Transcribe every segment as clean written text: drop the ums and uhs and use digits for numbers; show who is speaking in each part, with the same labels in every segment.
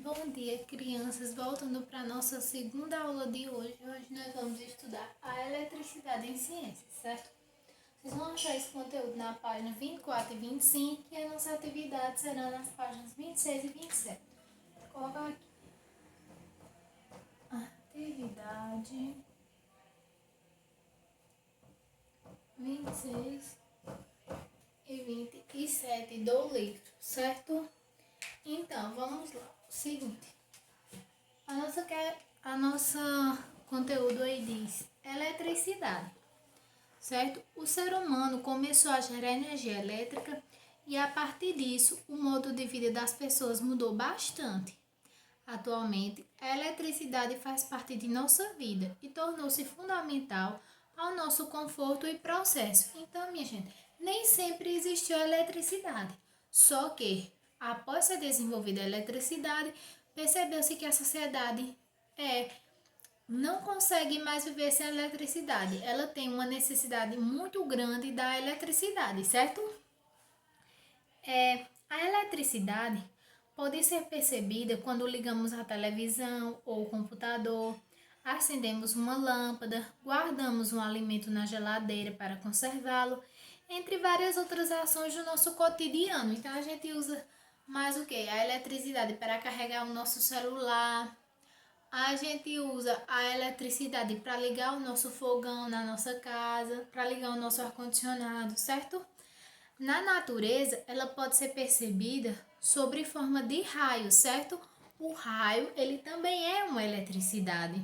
Speaker 1: Bom dia, crianças. Voltando para a nossa segunda aula de hoje. Hoje nós vamos estudar a eletricidade em ciências, certo? Vocês vão achar esse conteúdo na página 24 e 25 e a nossa atividade será nas páginas 26 e 27. Vou colocar aqui. Atividade 26 e 27 do livro, certo? Então, vamos lá. O seguinte. A nossa conteúdo aí diz eletricidade, certo? O ser humano começou a gerar energia elétrica e a partir disso o modo de vida das pessoas mudou bastante. Atualmente, a eletricidade faz parte de nossa vida e tornou-se fundamental ao nosso conforto e processo. Então, minha gente, nem sempre existiu a eletricidade, só que após ser desenvolvida a eletricidade, percebeu-se que a sociedade não consegue mais viver sem eletricidade. Ela tem uma necessidade muito grande da eletricidade, certo? A eletricidade pode ser percebida quando ligamos a televisão ou o computador, acendemos uma lâmpada, guardamos um alimento na geladeira para conservá-lo, entre várias outras ações do nosso cotidiano. Então a gente usa mais o que? A eletricidade para carregar o nosso celular. A gente usa a eletricidade para ligar o nosso fogão na nossa casa, para ligar o nosso ar-condicionado, certo? Na natureza, ela pode ser percebida sob forma de raio, certo? O raio, ele também é uma eletricidade,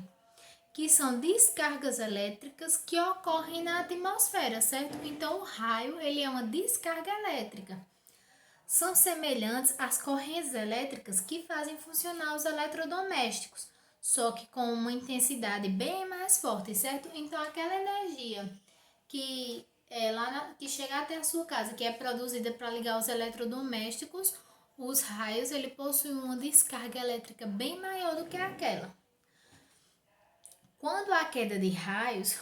Speaker 1: que são descargas elétricas que ocorrem na atmosfera, certo? Então, o raio, ele é uma descarga elétrica. São semelhantes às correntes elétricas que fazem funcionar os eletrodomésticos, só que com uma intensidade bem mais forte, certo? Então, aquela energia que que chega até a sua casa, que é produzida para ligar os eletrodomésticos, os raios, ele possui uma descarga elétrica bem maior do que aquela. Quando há queda de raios,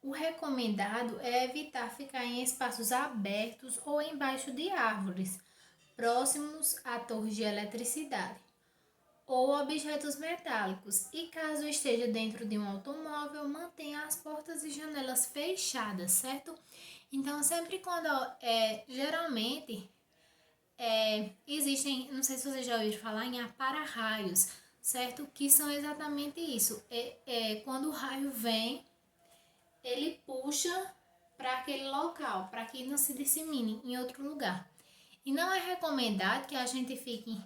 Speaker 1: o recomendado é evitar ficar em espaços abertos ou embaixo de árvores, próximos a torres de eletricidade ou objetos metálicos, e caso esteja dentro de um automóvel, mantenha as portas e janelas fechadas, certo? Então, sempre quando, geralmente, existem, não sei se vocês já ouviram falar em para-raios, certo? Que são exatamente isso, quando o raio vem, ele puxa para aquele local, para que não se dissemine em outro lugar. E não é recomendado que a gente fique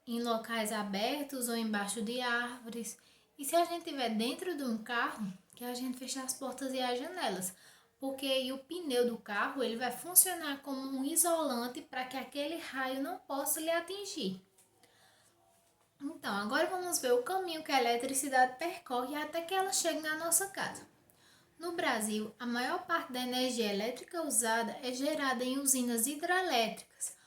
Speaker 1: em locais abertos ou embaixo de árvores. E se a gente estiver dentro de um carro, que a gente feche as portas e as janelas, porque aí o pneu do carro ele vai funcionar como um isolante para que aquele raio não possa lhe atingir. Então, agora vamos ver o caminho que a eletricidade percorre até que ela chegue na nossa casa. No Brasil, a maior parte da energia elétrica usada é gerada em usinas hidrelétricas,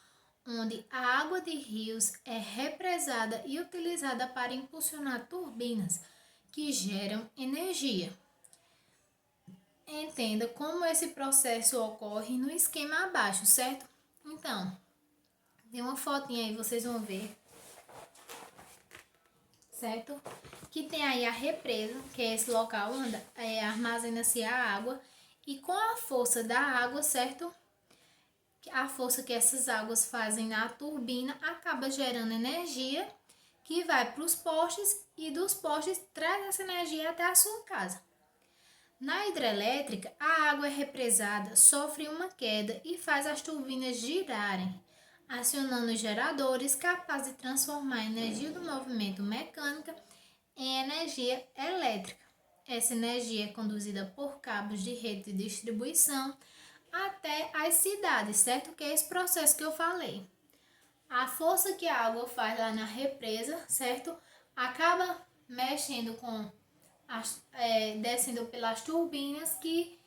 Speaker 1: onde a água de rios é represada e utilizada para impulsionar turbinas que geram energia. Entenda como esse processo ocorre no esquema abaixo, certo? Então, tem uma fotinha aí, vocês vão ver, certo? Que tem aí a represa, que é esse local onde armazena-se a água, e com a força da água, certo? A força que essas águas fazem na turbina acaba gerando energia que vai para os postes e dos postes traz essa energia até a sua casa. Na hidrelétrica, a água é represada, sofre uma queda e faz as turbinas girarem, acionando geradores capazes de transformar a energia do movimento mecânico em energia elétrica. Essa energia é conduzida por cabos de rede de distribuição até as cidades, certo? Que é esse processo que eu falei. A força que a água faz lá na represa, certo? Acaba mexendo descendo pelas turbinas que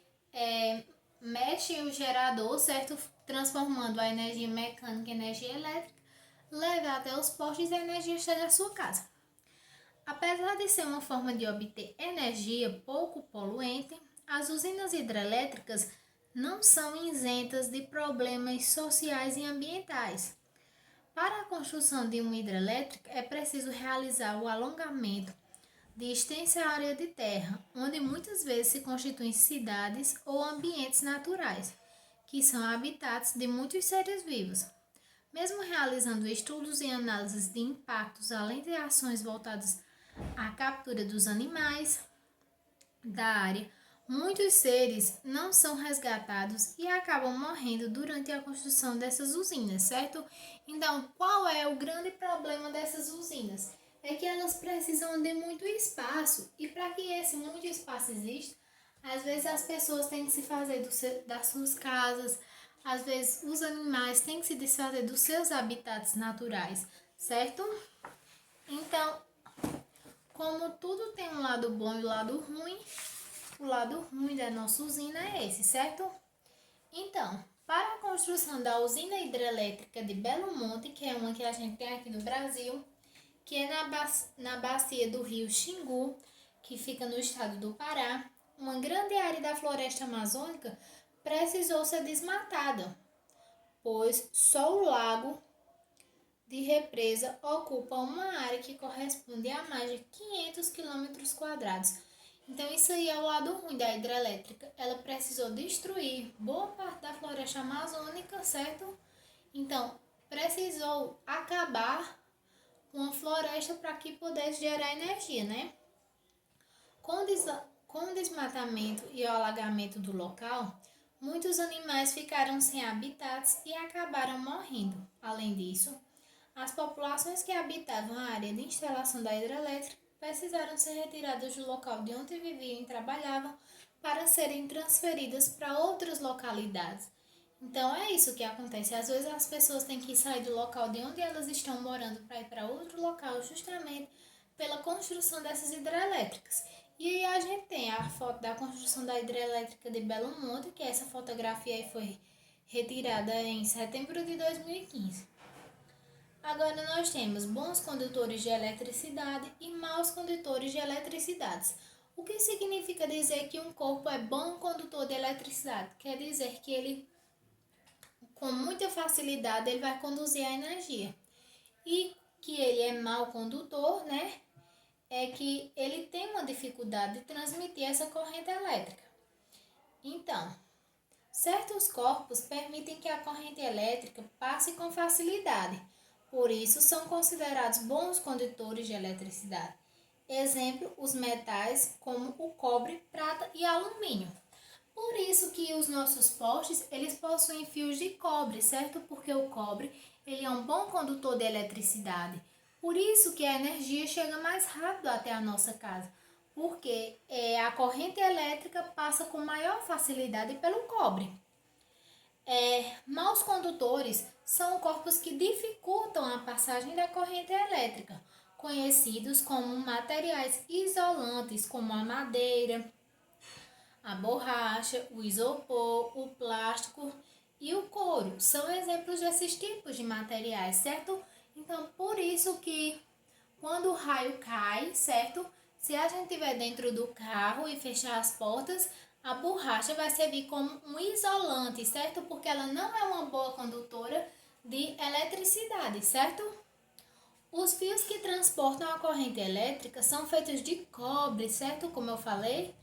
Speaker 1: mexem o gerador, certo? Transformando a energia mecânica em energia elétrica, leva até os postes e a energia chega à sua casa. Apesar de ser uma forma de obter energia pouco poluente, as usinas hidrelétricas não são isentas de problemas sociais e ambientais. Para a construção de uma hidrelétrica, é preciso realizar o alongamento de extensa área de terra, onde muitas vezes se constituem cidades ou ambientes naturais, que são habitats de muitos seres vivos. Mesmo realizando estudos e análises de impactos, além de ações voltadas à captura dos animais da área, muitos seres não são resgatados e acabam morrendo durante a construção dessas usinas, certo? Então, qual é o grande problema dessas usinas? É que elas precisam de muito espaço e para que esse muito espaço exista, às vezes as pessoas têm que se fazer das suas casas, às vezes os animais têm que se desfazer dos seus habitats naturais, certo? Então, como tudo tem um lado bom e um lado ruim, o lado ruim da nossa usina é esse, certo? Então, para a construção da usina hidrelétrica de Belo Monte, que é uma que a gente tem aqui no Brasil, que é na bacia do rio Xingu, que fica no estado do Pará, uma grande área da floresta amazônica precisou ser desmatada, pois só o lago de represa ocupa uma área que corresponde a mais de 500 quilômetros quadrados. Então, isso aí é o lado ruim da hidrelétrica. Ela precisou destruir boa parte da floresta amazônica, certo? Então, precisou acabar com a floresta para que pudesse gerar energia, né? Com o desmatamento e o alagamento do local, muitos animais ficaram sem habitats e acabaram morrendo. Além disso, as populações que habitavam a área de instalação da hidrelétrica precisaram ser retiradas do local de onde viviam e trabalhavam para serem transferidas para outras localidades. Então é isso que acontece. Às vezes as pessoas têm que sair do local de onde elas estão morando para ir para outro local, justamente pela construção dessas hidrelétricas. E aí a gente tem a foto da construção da hidrelétrica de Belo Monte, que essa fotografia aí foi retirada em setembro de 2015. Agora nós temos bons condutores de eletricidade e maus condutores de eletricidade. O que significa dizer que um corpo é bom condutor de eletricidade? Quer dizer que ele, com muita facilidade, ele vai conduzir a energia. E que ele é mau condutor, né? É que ele tem uma dificuldade de transmitir essa corrente elétrica. Então, certos corpos permitem que a corrente elétrica passe com facilidade, por isso são considerados bons condutores de eletricidade. Exemplo, os metais como o cobre, prata e alumínio. Por isso que os nossos postes, eles possuem fios de cobre, certo? Porque o cobre, ele é um bom condutor de eletricidade. Por isso que a energia chega mais rápido até a nossa casa, porque a corrente elétrica passa com maior facilidade pelo cobre. Maus condutores são corpos que dificultam a passagem da corrente elétrica, conhecidos como materiais isolantes, como a madeira, a borracha, o isopor, o plástico e o couro. São exemplos desses tipos de materiais, certo? Então, por isso que quando o raio cai, certo? Se a gente estiver dentro do carro e fechar as portas, a borracha vai servir como um isolante, certo? Porque ela não é uma boa condutora de eletricidade, certo? Os fios que transportam a corrente elétrica são feitos de cobre, certo? Como eu falei,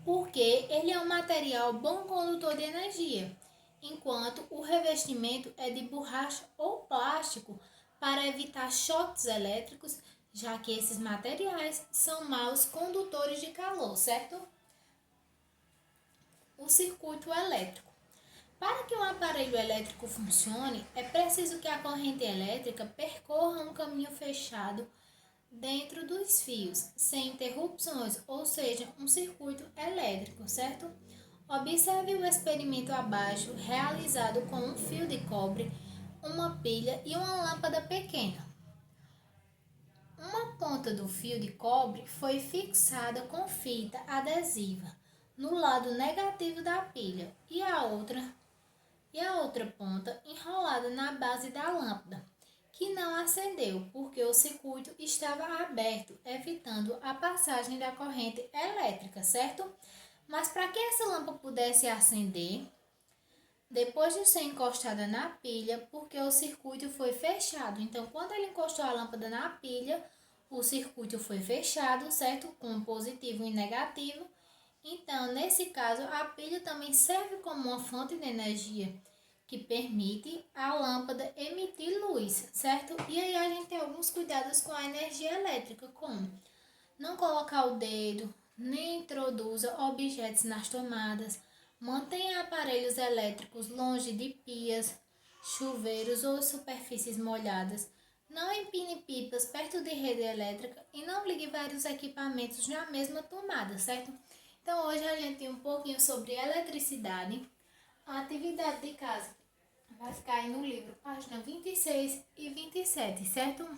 Speaker 1: porque ele é um material bom condutor de energia, enquanto o revestimento é de borracha ou plástico para evitar choques elétricos, já que esses materiais são maus condutores de calor, certo? O circuito elétrico. Para que um aparelho elétrico funcione, é preciso que a corrente elétrica percorra um caminho fechado dentro dos fios, sem interrupções, ou seja, um circuito elétrico, certo? Observe o experimento abaixo, realizado com um fio de cobre, uma pilha e uma lâmpada pequena. Uma ponta do fio de cobre foi fixada com fita adesiva no lado negativo da pilha e a outra ponta enrolada na base da lâmpada, que não acendeu porque o circuito estava aberto, evitando a passagem da corrente elétrica, certo? Mas para que essa lâmpada pudesse acender, depois de ser encostada na pilha, porque o circuito foi fechado. Então, quando ele encostou a lâmpada na pilha, o circuito foi fechado, certo? Com positivo e negativo. Então, nesse caso, a pilha também serve como uma fonte de energia que permite a lâmpada emitir luz, certo? E aí a gente tem alguns cuidados com a energia elétrica, como não colocar o dedo, nem introduza objetos nas tomadas, mantenha aparelhos elétricos longe de pias, chuveiros ou superfícies molhadas, não empine pipas perto de rede elétrica e não ligue vários equipamentos na mesma tomada, certo? Então hoje a gente tem um pouquinho sobre eletricidade, a atividade de casa vai ficar aí no livro, página 26 e 27, certo?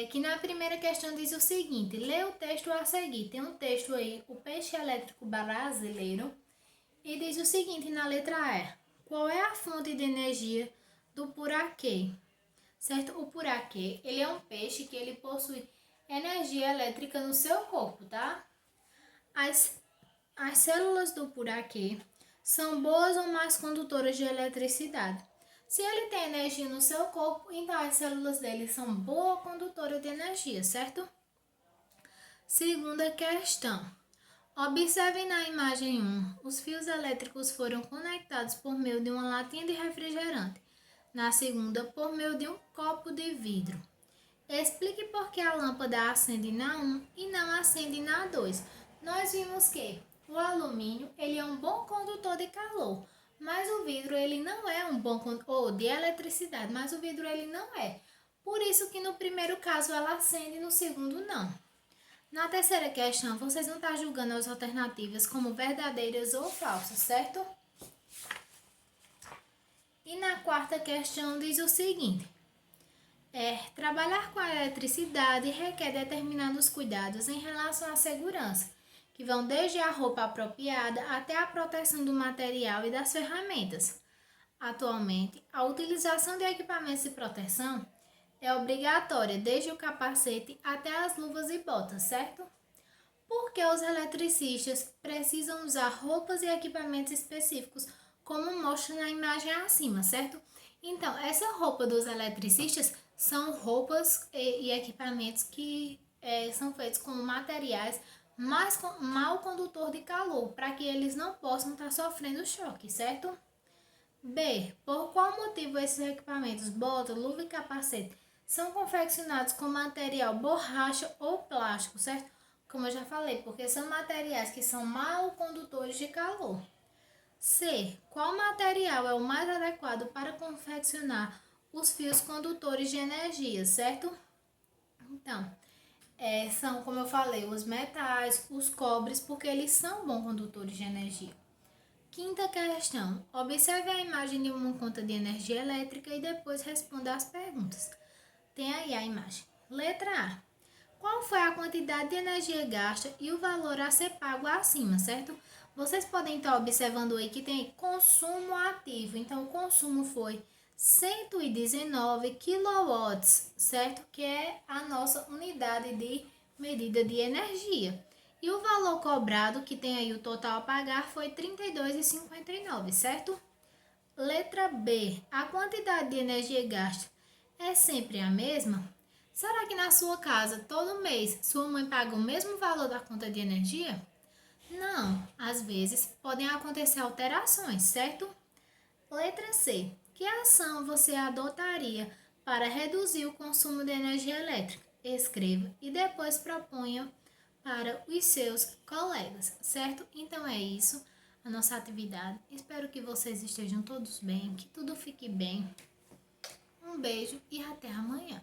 Speaker 1: Que na primeira questão diz o seguinte, lê o texto a seguir, tem um texto aí, o peixe elétrico brasileiro, e diz o seguinte na letra E, qual é a fonte de energia do puraquê? Certo? O puraquê, ele é um peixe que ele possui energia elétrica no seu corpo, tá? As células do puraquê são boas ou más condutoras de eletricidade. Se ele tem energia no seu corpo, então as células dele são boas condutoras de energia, certo? Segunda questão. Observem na imagem 1. Os fios elétricos foram conectados por meio de uma latinha de refrigerante. Na segunda, por meio de um copo de vidro. Explique por que a lâmpada acende na 1 e não acende na 2. Nós vimos que o alumínio ele é um bom condutor de calor, mas o vidro ele não é um bom condutor de eletricidade, mas o vidro ele não é. Por isso que no primeiro caso ela acende e no segundo não. Na terceira questão, vocês vão estar julgando as alternativas como verdadeiras ou falsas, certo? E na quarta questão diz o seguinte: trabalhar com a eletricidade requer determinados cuidados em relação à segurança, que vão desde a roupa apropriada até a proteção do material e das ferramentas. Atualmente, a utilização de equipamentos de proteção é obrigatória, desde o capacete até as luvas e botas, certo? Porque os eletricistas precisam usar roupas e equipamentos específicos, como mostra na imagem acima, certo? Então, essa roupa dos eletricistas são roupas e equipamentos que são feitos com materiais mal condutor de calor, para que eles não possam estar sofrendo choque, certo? B. Por qual motivo esses equipamentos, bota, luva e capacete, são confeccionados com material borracha ou plástico, certo? Como eu já falei, porque são materiais que são mal condutores de calor. C. Qual material é o mais adequado para confeccionar os fios condutores de energia, certo? Então, são, como eu falei, os metais, os cobres, porque eles são bons condutores de energia. Quinta questão. Observe a imagem de uma conta de energia elétrica e depois responda as perguntas. Tem aí a imagem. Letra A. Qual foi a quantidade de energia gasta e o valor a ser pago acima, certo? Vocês podem estar observando aí que tem consumo ativo. Então, o consumo foi 119 kW, certo? Que é a nossa unidade de medida de energia. E o valor cobrado, que tem aí o total a pagar, foi R$ 32,59, certo? Letra B. A quantidade de energia gasta é sempre a mesma? Será que na sua casa, todo mês, sua mãe paga o mesmo valor da conta de energia? Não, às vezes podem acontecer alterações, certo? Letra C. Que ação você adotaria para reduzir o consumo de energia elétrica? Escreva e depois proponha para os seus colegas, certo? Então é isso, a nossa atividade. Espero que vocês estejam todos bem, que tudo fique bem. Um beijo e até amanhã.